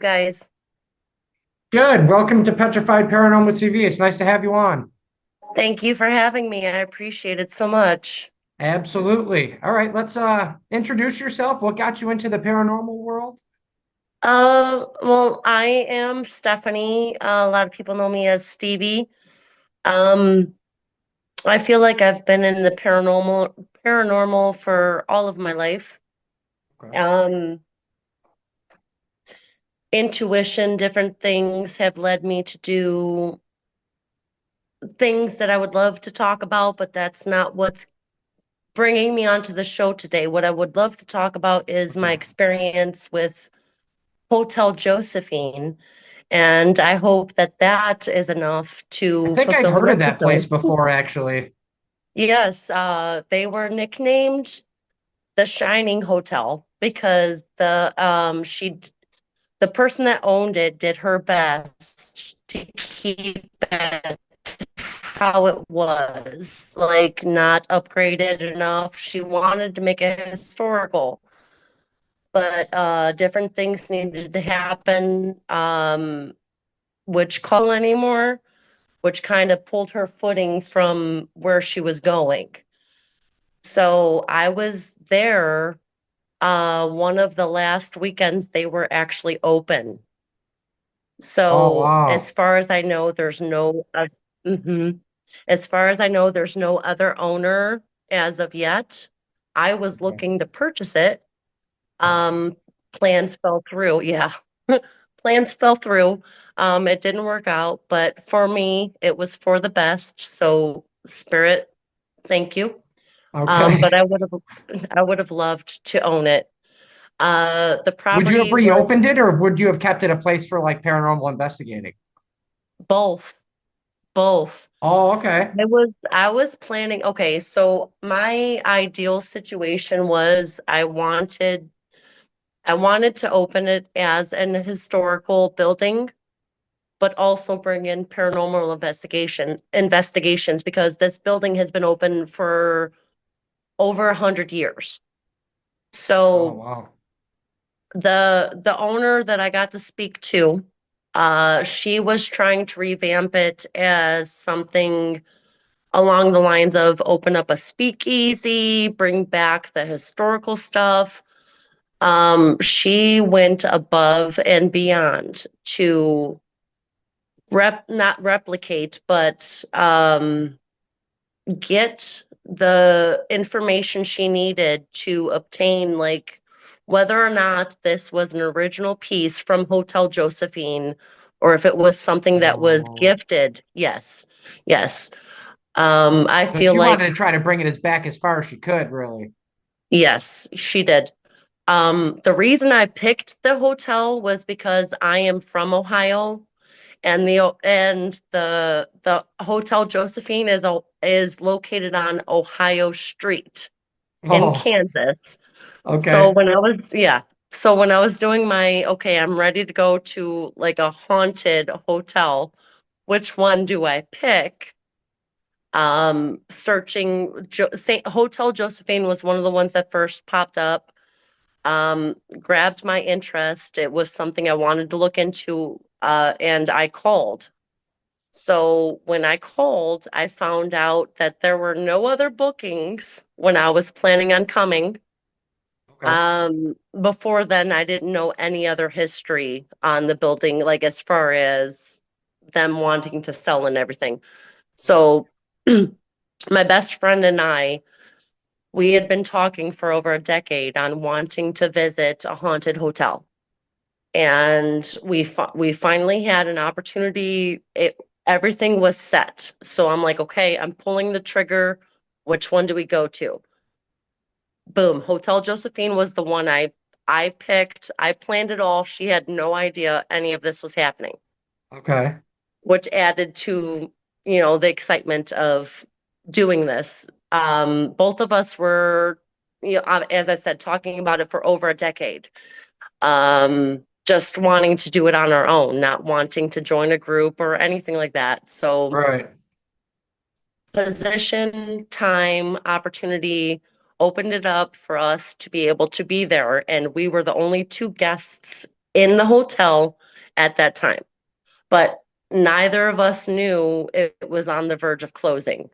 guys? Good. Welcome to Petrified Paranormal TV. It's nice to have you on. Thank you for having me. I appreciate it so much. Absolutely. All right, let's introduce yourself. What got you into the paranormal world? Well, I am Stephanie. A lot of people know me as Stevie. Um, I feel like I've been in the paranormal for all of my life. Okay. Um, Intuition, different things have led me to do things that I would love to talk about, but that's not what's bringing me onto the show today. What I would love to talk about is my Okay. experience with Hotel Josephine, and I hope that that is enough I to think I've fulfill the heard of that place episode. before, actually. Yes, they were nicknamed the Shining Hotel because the person that owned it did her best to keep it how it was, like not upgraded enough. She wanted to make it historical, but different things needed to happen. Which call anymore, which kind of pulled her footing from where she was going. So I was there one of the last weekends they were actually open. Oh, So wow. as far as I know, mhm. As far as I know, there's no other owner as of yet. I was Okay. looking to purchase it. Um, Plans fell through. Yeah. Plans fell through. It didn't work out, but for me, it was for the best. So, Spirit, thank you. Okay. But I would have loved to own it. The Would you have property was reopened it or would you have kept it a place for like paranormal investigating? both, both. Oh, okay. I was planning, okay, so my ideal situation was I wanted to open it as an historical building, but also bring in paranormal investigations because this building has been open for over 100 years. Oh, So wow. the owner that I got to speak to, she was trying to revamp it as something along the lines of open up a speakeasy, bring back the historical stuff. She went above and beyond to not replicate, but get the information she needed to obtain, like whether or not this was an original piece from Hotel Josephine or if it was something that was Oh. gifted. Yes, yes. I So feel she like wanted to try to bring it as back as far as she could, really. yes, she did. The reason I picked the hotel was because I am from Ohio, and the Hotel Josephine is located on Ohio Street in Oh, Kansas. So okay. when I was doing okay, I'm ready to go to like a haunted hotel. Which one do I pick? Searching Hotel Josephine was one of the ones that first popped up. Grabbed my interest. It was something I wanted to look into, and I called. So when I called, I found out that there were no other bookings when I was planning on coming. Okay. Before then, I didn't know any other history on the building, like as far as them wanting to sell and everything. So my best friend and we had been talking for over a decade on wanting to visit a haunted hotel. And we finally had an opportunity. Everything was set. So I'm like, okay, I'm pulling the trigger. Which one do we go to? Boom. Hotel Josephine was the one I picked. I planned it all. She had no idea any of this was happening, Okay. which added to, the excitement of doing this. Both of us were, as I said, talking about it for over a decade. Just wanting to do it on our own, not wanting to join a group or anything like that. So, Right. position, time, opportunity opened it up for us to be able to be there. And we were the only two guests in the hotel at that time. But neither of us knew it was on the verge of closing,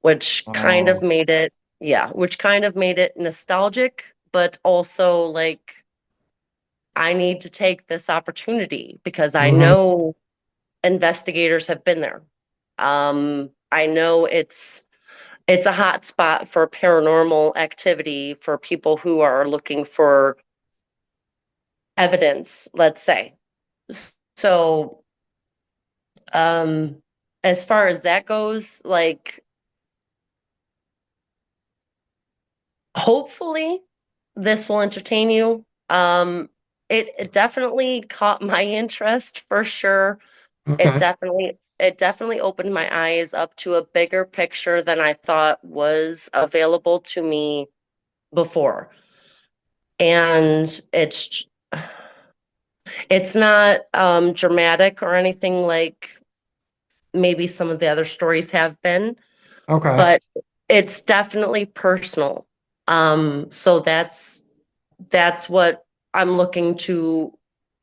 which kind of Oh. made it, yeah, which kind of made it nostalgic, but also like I need to take this opportunity because I Hmm. know investigators have been there. I know it's a hot spot for paranormal activity for people who are looking for evidence, let's say. So, as far as that goes, like hopefully this will entertain you. It definitely caught my interest for sure. Okay. It definitely opened my eyes up to a bigger picture than I thought was available to me before. And it's not dramatic or anything like maybe some of the other stories have been, Okay. but it's definitely personal. So that's what I'm looking to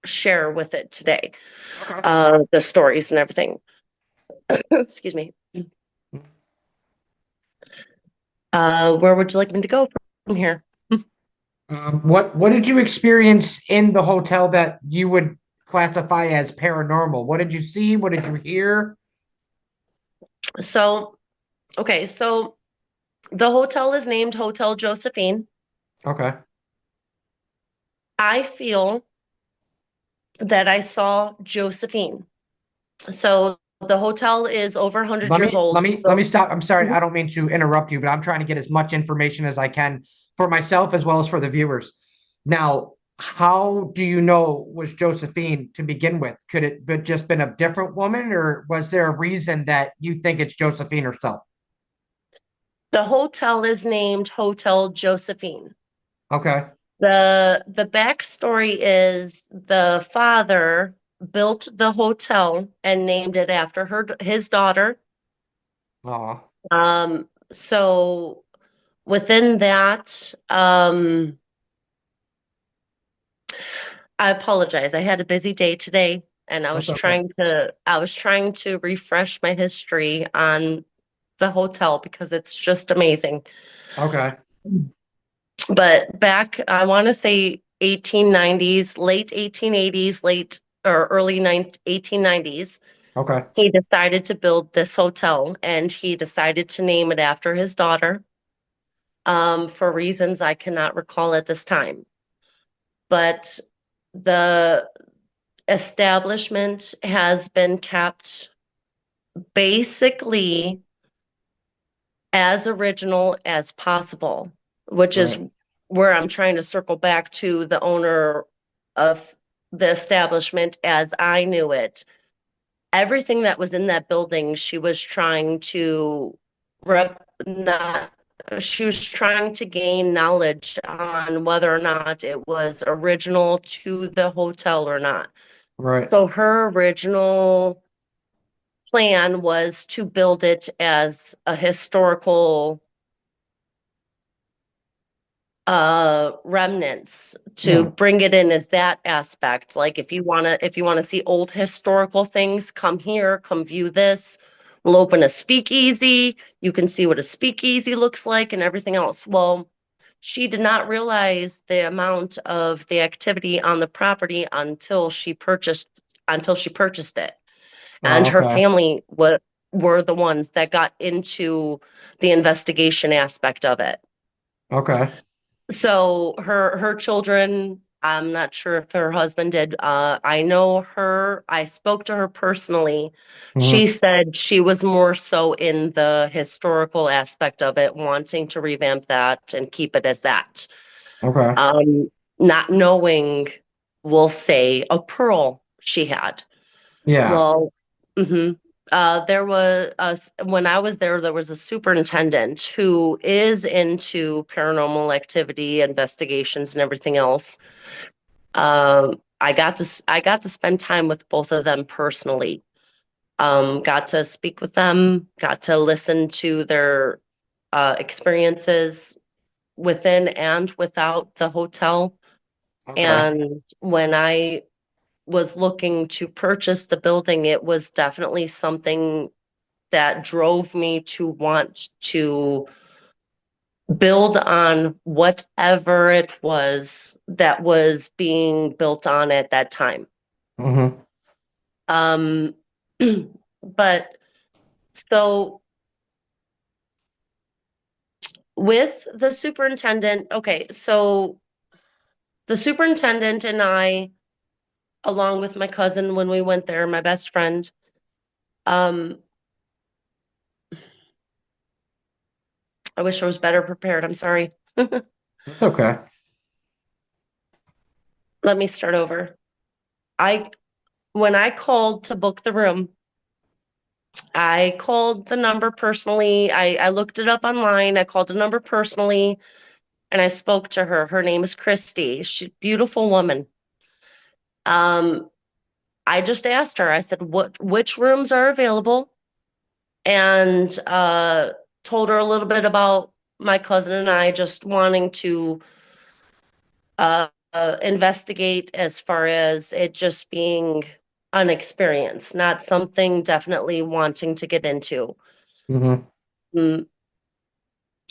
share with it today. Okay. The stories and everything. Excuse me. Where would you like me to go from here? What did you experience in the hotel that you would classify as paranormal? What did you see? What did you hear? So, okay, so the hotel is named Hotel Josephine. Okay. I feel that I saw Josephine. So the hotel is over 100 Let years me let old. me let So, me stop. I'm sorry, mhm. I don't mean to interrupt you, but I'm trying to get as much information as I can for myself as well as for the viewers. Now, how do you know was Josephine to begin with? Could it be just been a different woman, or was there a reason that you think it's Josephine herself? The hotel is named Hotel Josephine. Okay. The backstory is the father built the hotel and named it after his daughter. Oh, So within that, I apologize. I had a busy day today and that's okay. I was trying to refresh my history on the hotel because it's just amazing. Okay. But back, I want to say 1890s, late 1880s, late or early 1890s, Okay. he decided to build this hotel and he decided to name it after his daughter, for reasons I cannot recall at this time. But the establishment has been kept basically as original as possible, which is Right. where I'm trying to circle back to the owner of the establishment as I knew it. Everything that was in that building, she was trying to not she was trying to gain knowledge on whether or not it was original to the hotel or not. Right. So her original plan was to build it as a historical remnants, to Yeah. bring it in as that aspect. Like if you want to see old historical things, come here, come view this. We'll open a speakeasy. You can see what a speakeasy looks like and everything else. Well, she did not realize the amount of the activity on the property until she purchased it. And Oh, her okay. family were the ones that got into the investigation aspect of it. Okay. So her children, I'm not sure if her husband did. I know her. I spoke to her personally. She Hmm. said she was more so in the historical aspect of it, wanting to revamp that and keep it as that. Okay. Um, Not knowing, we'll say, a pearl she had. Yeah. Well, mhm. When I was there, there was a superintendent who is into paranormal activity, investigations, and everything else. I got to spend time with both of them personally. Got to speak with them, got to listen to their experiences within and without the hotel. Okay. And when I was looking to purchase the building, it was definitely something that drove me to want to build on whatever it was that was being built on at that time. Mm-hmm. Um, but so with the superintendent, okay, so the superintendent and I, along with my cousin, when we went there, my best friend, um, I wish I was better prepared. I'm sorry. That's okay. Let me start over. I When I called to book the room, I called the number personally. I looked it up online. I called the number personally and I spoke to her. Her name is Christy. She's a beautiful woman. Um, I just asked her, I said, which rooms are available? And told her a little bit about my cousin and I just wanting to investigate as far as it just being an experience, not something definitely wanting to get into. Mm-hmm. Mm,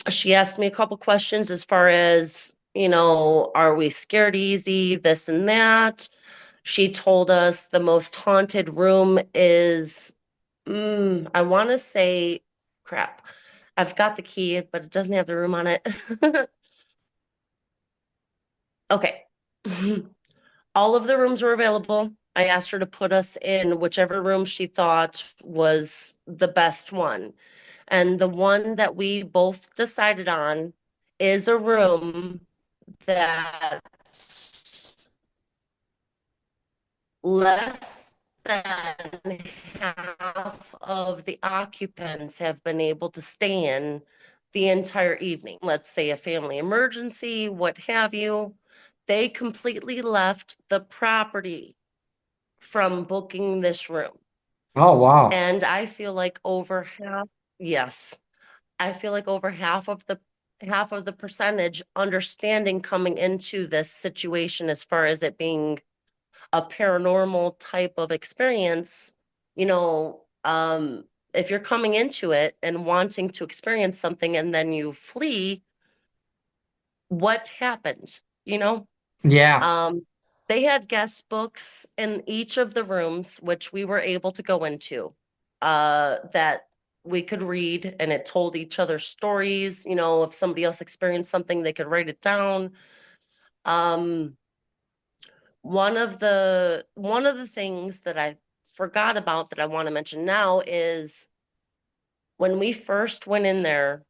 she asked me a couple questions as far as, are we scared easy, this and that. She told us the most haunted room is, I want to say, crap. I've got the key, but it doesn't have the room on it. Okay. All of the rooms were available. I asked her to put us in whichever room she thought was the best one. And the one that we both decided on is a room that less than half of the occupants have been able to stay in the entire evening. Let's say a family emergency, what have you. They completely left the property from booking this room. Oh, wow. And I feel like over half, yes, I feel like over half of the percentage understanding coming into this situation as far as it being a paranormal type of experience, you know, um, if you're coming into it and wanting to experience something and then you flee, what happened? You know? Yeah. Um, they had guest books in each of the rooms, which we were able to go into, that we could read, and it told each other stories. If somebody else experienced something, they could write it down. Um, one of the things that I forgot about that I want to mention now is when we first went in there,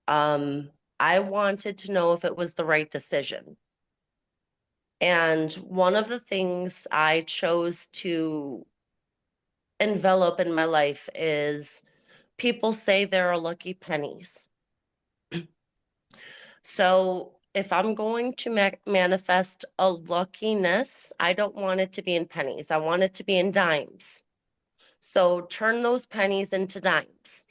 um, I wanted to know if it was the right decision. And one of the things I chose to envelop in my life is people say there are lucky pennies. So if I'm going to manifest a luckiness, I don't want it to be in pennies. I want it to be in dimes. So turn those pennies into dimes.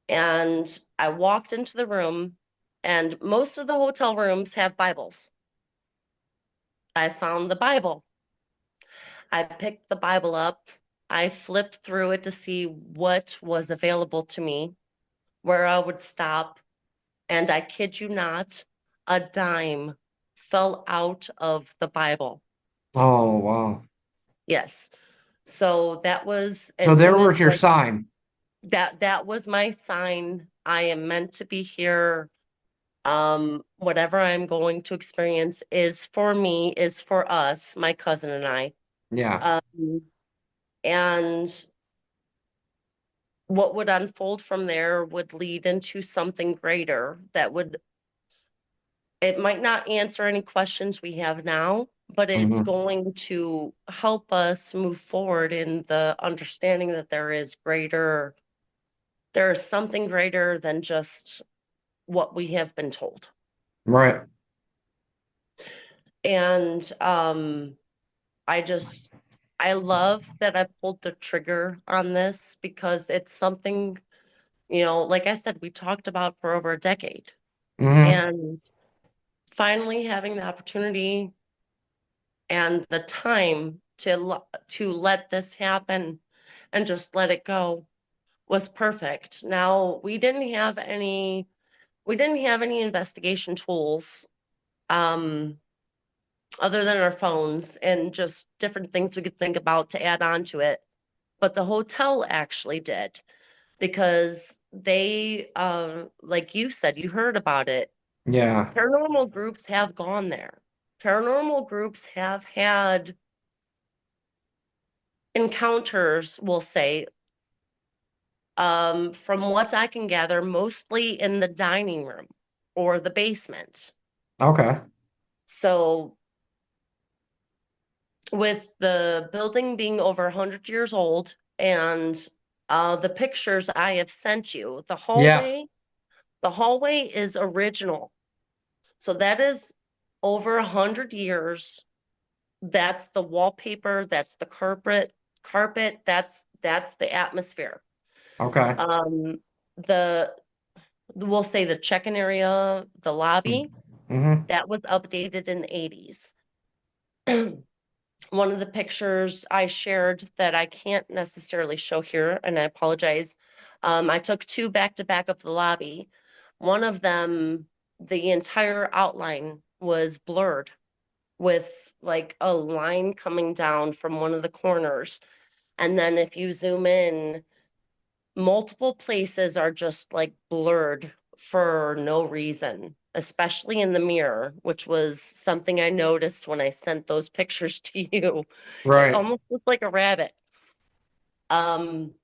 And I walked into the room, and most of the hotel rooms have Bibles. I found the Bible. I picked the Bible up. I flipped through it to see what was available to me, where I would stop. And I kid you not, a dime fell out of the Bible. Oh, wow. Yes. So that was So as there soon was as your like sign. that was my sign. I am meant to be here. Whatever I'm going to experience is for me, is for us, my cousin and I. Yeah. Um, and what would unfold from there would lead into something greater that would, it might not answer any questions we have now, but it's Mm-hmm. going to help us move forward in the understanding that there is something greater than just what we have been told. Right. And I just, I love that I pulled the trigger on this because it's something, like I said, we talked about for over a decade. Mm-hmm. And finally having the opportunity and the time to let this happen and just let it go was perfect. Now, we didn't have any investigation tools um other than our phones and just different things we could think about to add on to it. But the hotel actually did because they, like you said, you heard about it. Yeah. Paranormal groups have gone there. Paranormal groups have had encounters, we'll say, from what I can gather, mostly in the dining room or the basement. Okay. So, with the building being over 100 years old and the pictures I have sent you, Yes. the hallway is original. So that is over 100 years. That's the wallpaper, that's the carpet, that's the atmosphere. Okay. Um, the we'll say the check-in area, the lobby, Mm-hmm. that was updated in the 80s. One of the pictures I shared that I can't necessarily show here, and I apologize. I took two back to back of the lobby. One of them, the entire outline was blurred with like a line coming down from one of the corners. And then if you zoom in, multiple places are just like blurred for no reason, especially in the mirror, which was something I noticed when I sent those pictures to you. It Right. almost looked like a rabbit. Um,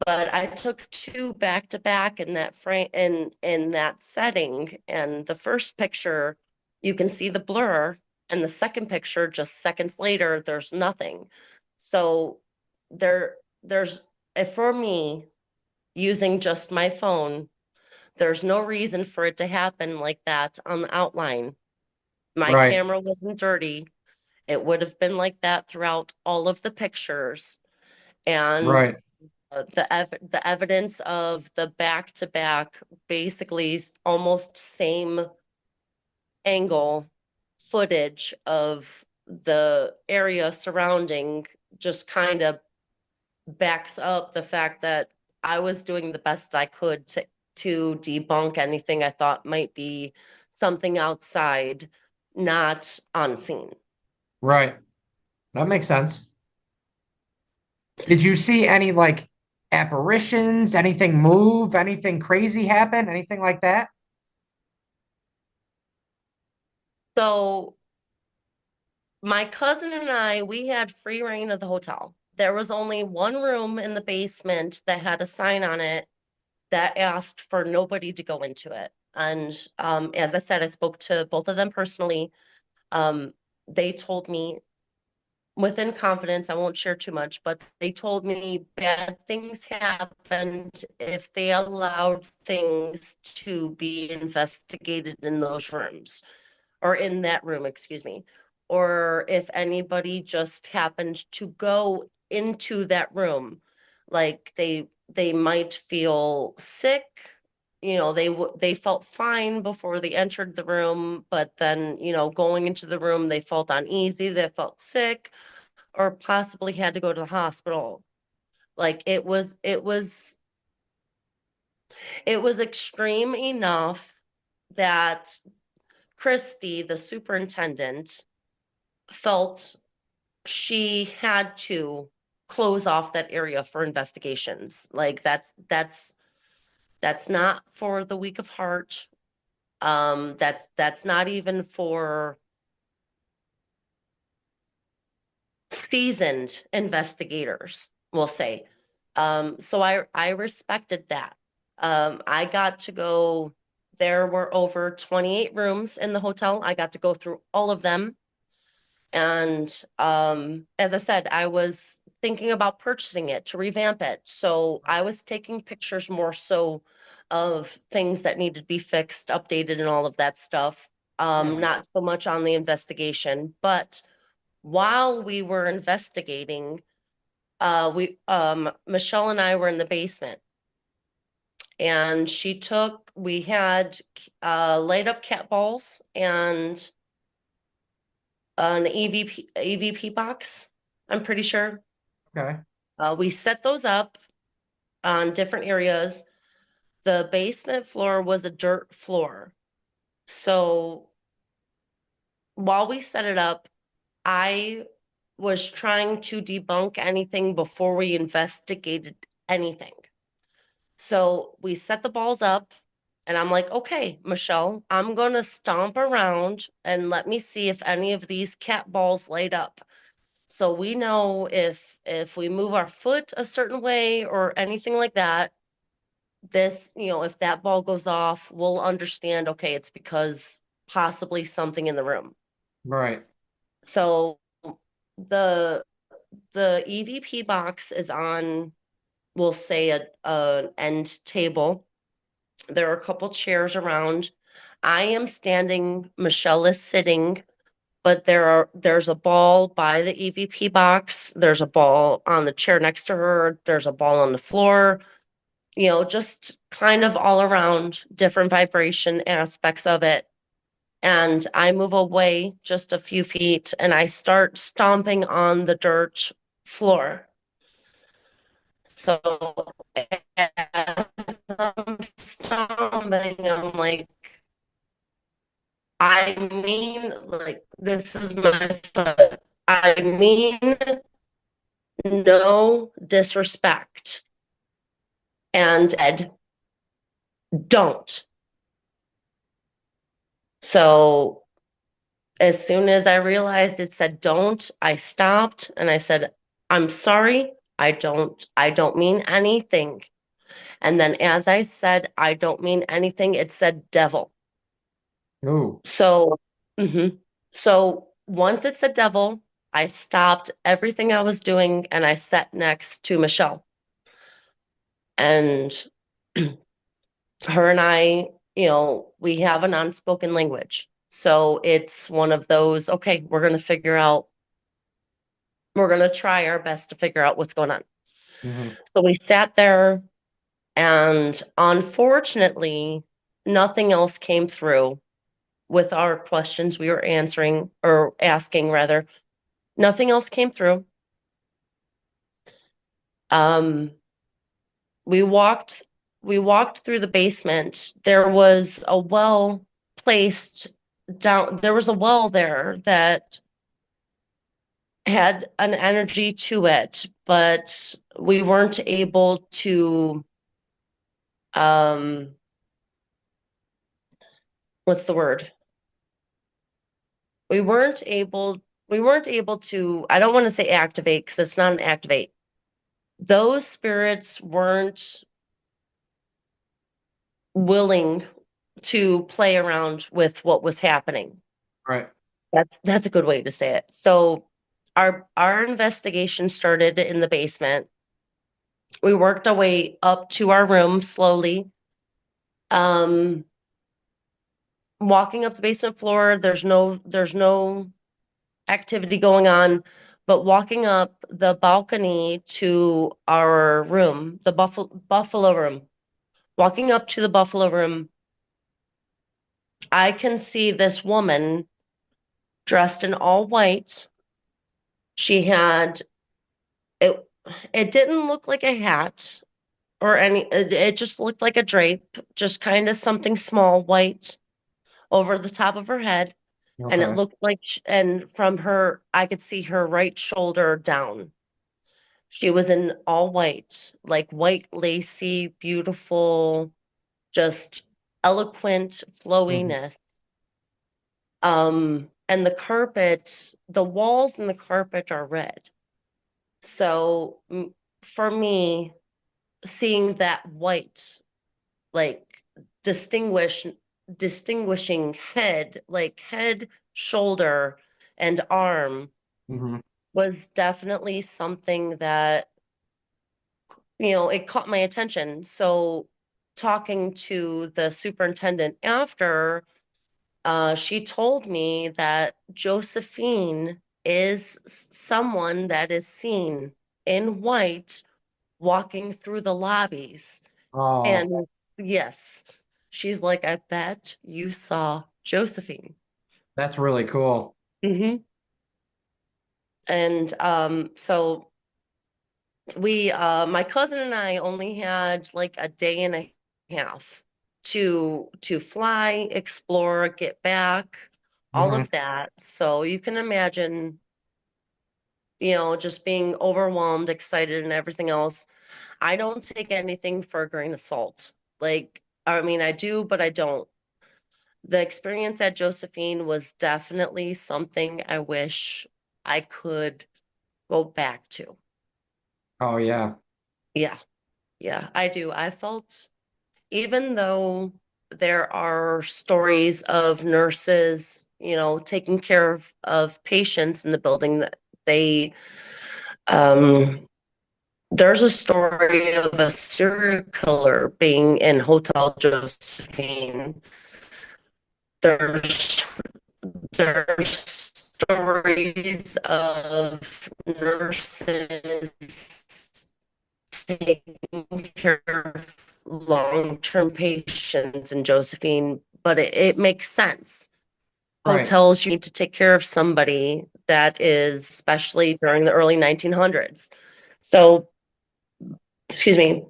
but I took two back to back in that frame in that setting, and the first picture you can see the blur, and the second picture just seconds later there's nothing. So there's for me using just my phone, there's no reason for it to happen like that on the outline. My Right. camera wasn't dirty. It would have been like that throughout all of the pictures. And Right. the evidence of the back to back, basically almost same angle footage of the area surrounding just kind of backs up the fact that I was doing the best I could to debunk anything I thought might be something outside, not unseen. Right. That makes sense. Did you see any like apparitions, anything move, anything crazy happen, anything like that? So my cousin and I, we had free reign of the hotel. There was only one room in the basement that had a sign on it that asked for nobody to go into it. And as I said, I spoke to both of them personally. Um, they told me within confidence, I won't share too much, but they told me bad things happened if they allowed things to be investigated in those rooms or in that room, excuse me, or if anybody just happened to go into that room, like they might feel sick. They felt fine before they entered the room, but then, going into the room, they felt uneasy, they felt sick, or possibly had to go to the hospital. Like it was extreme enough that Christy, the superintendent, felt she had to close off that area for investigations. Like that's not for the weak of heart. That's not even for seasoned investigators, we'll say. So I respected that. I got to go, there were over 28 rooms in the hotel. I got to go through all of them. And as I said, I was thinking about purchasing it to revamp it. So I was taking pictures more so of things that needed to be fixed, updated, and all of that stuff. Yeah. Not so much on the investigation, but while we were investigating, we Michelle and I were in the basement, and we had light up cat balls and an EVP box, I'm pretty sure. Okay. We set those up on different areas. The basement floor was a dirt floor. So while we set it up, I was trying to debunk anything before we investigated anything. So we set the balls up, and I'm like, okay, Michelle, I'm gonna stomp around and let me see if any of these cat balls light up. So we know if we move our foot a certain way or anything like that, this, if that ball goes off, we'll understand, okay, it's because possibly something in the room. Right. So the the EVP box is on, we'll say an end table. There are a couple chairs around. I am standing, Michelle is sitting, but there's a ball by the EVP box. There's a ball on the chair next to her. There's a ball on the floor, just kind of all around different vibration aspects of it. And I move away just a few feet and I start stomping on the dirt floor. So as I'm stomping, I'm like, I mean, like, this is my foot. I mean, no disrespect. And Ed, don't. So as soon as I realized it said don't, I stopped and I said, I'm sorry. I don't mean anything. And then as I said, I don't mean anything, it said devil. Ooh. So, mhm. So once it said devil, I stopped everything I was doing and I sat next to Michelle. And her and I, we have an unspoken language. So it's one of those, okay, we're going to try our best to figure out what's going on. Hmm. So we sat there, and unfortunately, nothing else came through with our questions we were answering or asking, rather. Nothing else came through. Um, we walked we walked through the basement. There was a well placed down. There was a well there that had an energy to it, but we weren't able to um what's the word? We weren't able we weren't able to, I don't want to say activate because it's not an activate. Those spirits weren't willing to play around with what was happening. Right. That's a good way to say it. So our investigation started in the basement. We worked our way up to our room slowly. Um, Walking up the basement floor, there's no activity going on, but walking up the balcony to our room, the buffalo room, walking up to the buffalo room, I can see this woman dressed in all white. She had it it didn't look like a hat or it just looked like a drape, just kind of something small white over the top of her head. And it Okay. looked like, and from her, I could see her right shoulder down. She was in all white, like white, lacy, beautiful, just eloquent Hmm. flowiness. And the walls and the carpet are red. So for me, seeing that white, like distinguish distinguishing head, like head, shoulder, and arm Hmm. was definitely something that, it caught my attention. So talking to the superintendent after, she told me that Josephine is someone that is seen in white walking through the lobbies. Oh, And yes, she's like, I bet you saw Josephine. that's really cool. Hmm. And so my cousin and I only had like a day and a half to fly, explore, get back, all Hmm. of that. So you can imagine, just being overwhelmed, excited, and everything else. I don't take anything for a grain of salt. Like, I mean, I do, but I don't. The experience at Josephine was definitely something I wish I could go back to. Oh yeah. Yeah, yeah, I do. I felt, even though there are stories of nurses, taking care of patients in the building, that they, um, there's a story of a serial killer being in Hotel Josephine. There's there's stories of nurses taking care of long-term patients in Josephine, but it makes sense. Right. Hotels, you need to take care of somebody that is, especially during the early 1900s. So, excuse me,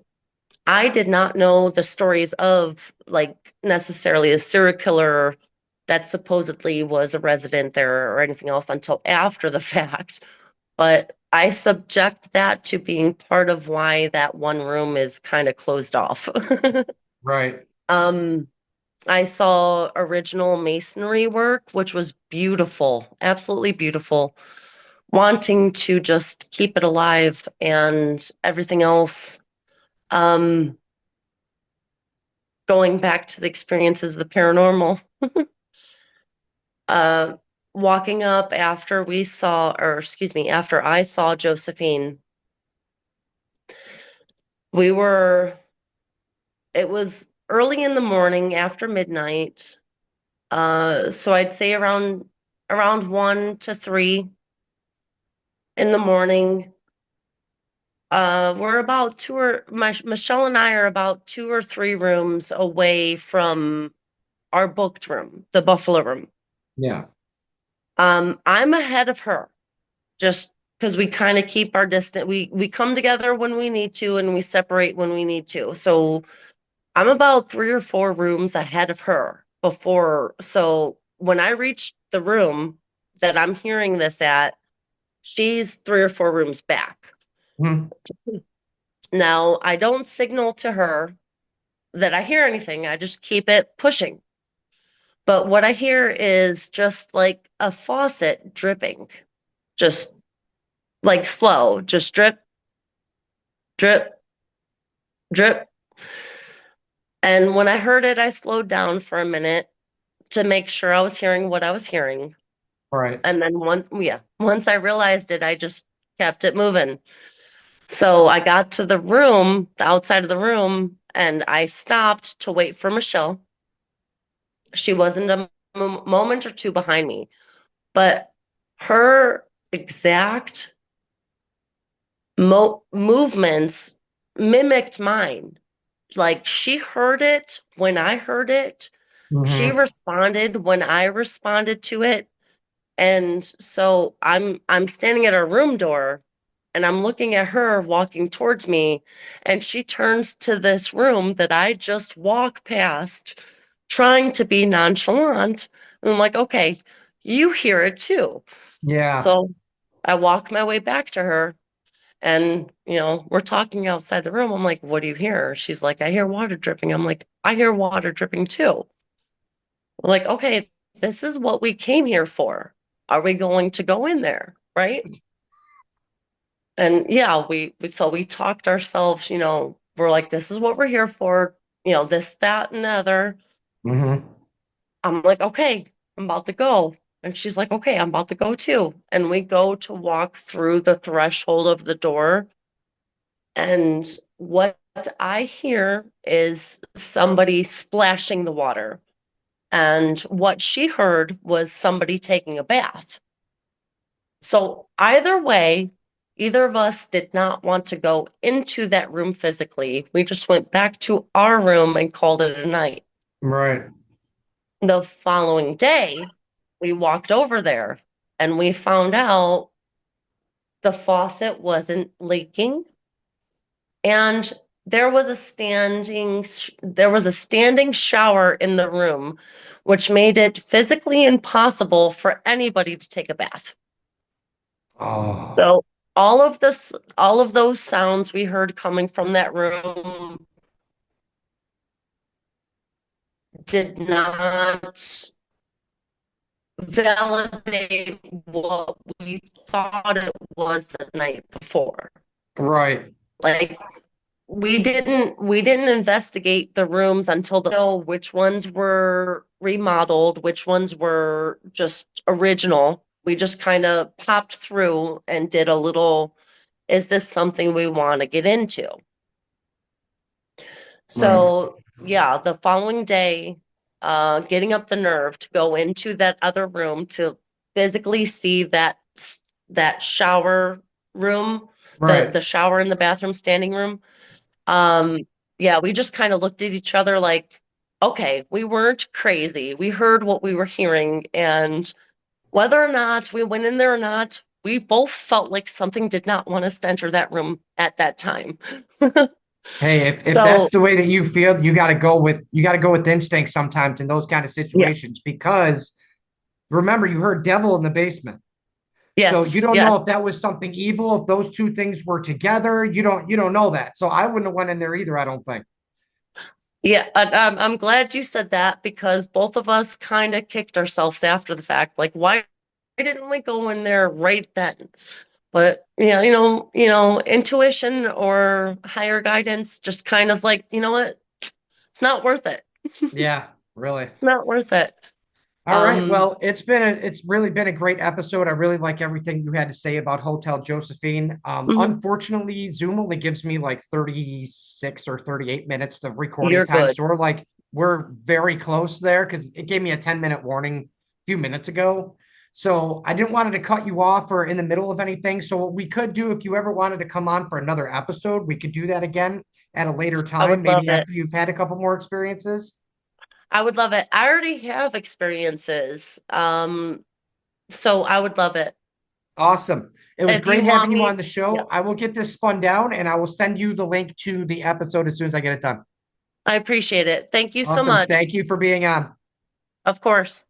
I did not know the stories of like necessarily a serial killer that supposedly was a resident there or anything else until after the fact. But I subject that to being part of why that one room is kind of closed off. Right. um, I saw original masonry work, which was beautiful, absolutely beautiful. Wanting to just keep it alive and everything else. Um, Going back to the experiences of the paranormal. Uh, Walking up after we saw, or excuse me, after I saw Josephine, we were, it was early in the morning after midnight. So I'd say around 1 to 3 in the morning. We're about Michelle and I are about 2 or 3 rooms away from our booked room, the Buffalo room. Yeah. I'm ahead of her just because we kind of keep our distance. We come together when we need to and we separate when we need to. So I'm about 3 or 4 rooms ahead of her before. So when I reach the room that I'm hearing this at, she's 3 or 4 rooms back. Mhm. Now, I don't signal to her that I hear anything. I just keep it pushing. But what I hear is just like a faucet dripping, just like slow, just drip, drip, drip. And when I heard it, I slowed down for a minute to make sure I was hearing what I was hearing. Right. And then once I realized it, I just kept it moving. So I got to the room, the outside of the room, and I stopped to wait for Michelle. She wasn't a moment or two behind me, but her exact movements mimicked mine. Like she heard it when I heard it. She Hmm. responded when I responded to it. And so I'm standing at her room door and I'm looking at her walking towards me and she turns to this room that I just walked past trying to be nonchalant. And I'm like, okay, you hear it too. Yeah. So I walk my way back to her and, we're talking outside the room. I'm like, what do you hear? She's like, I hear water dripping. I'm like, I hear water dripping too. I'm like, okay, this is what we came here for. Are we going to go in there? Right. And yeah, so we talked ourselves, we're like, this is what we're here for, this, that, and the other. Hmm. I'm like, okay, I'm about to go. And she's like, okay, I'm about to go too. And we go to walk through the threshold of the door. And what I hear is somebody splashing the water. And what she heard was somebody taking a bath. So either way, either of us did not want to go into that room physically. We just went back to our room and called it a night. Right. The following day, we walked over there and we found out. the faucet wasn't leaking, and there was a standing shower in the room, which made it physically impossible for anybody to take a bath. Oh, So all of those sounds we heard coming from that room did not validate what we thought it was the night before. right, Like we didn't investigate the rooms until the know which ones were remodeled, which ones were just original. We just kind of popped through and did a little, is this something we want to get into? right, So yeah, the following day, getting up the nerve to go into that other room to physically see that shower room, right. the shower in the bathroom standing room. Um, yeah, we just kind of looked at each other like, okay, we weren't crazy. We heard what we were hearing, and whether or not we went in there or not, we both felt like something did not want us to enter that room at that time. Hey, if that's So, the way that you feel, you got to go with instinct sometimes in those kind of yeah, situations because remember you heard devil in the basement. So you yes, don't know if yes. that was something evil, if those two things were together. You don't know that. So I wouldn't have went in there either, I don't think. Yeah, I'm glad you said that because both of us kind of kicked ourselves after the fact. Like, why didn't we go in there right then? But yeah, intuition or higher guidance just kind of like, you know what? It's not worth it. Yeah, really. It's not worth it. All right. Um, Well, it's really been a great episode. I really like everything you had to say about Hotel Josephine. mhm, Unfortunately, Zoom only gives me like 36 or 38 minutes of recording you're time. good. So we're very close there because it gave me a 10-minute warning a few minutes ago. So I didn't want to cut you off or in the middle of anything. So what we could do if you ever wanted to come on for another episode, we could do that again at a later I time, would love maybe it. after you've had a couple more experiences. I would love it. I already have experiences. So I would love it. Awesome. It was If you great having want you me, on the yeah, show. I will get this spun down and I will send you the link to the episode as soon as I get it done. I appreciate it. Thank you so Awesome. much. Thank you for being on. Of course.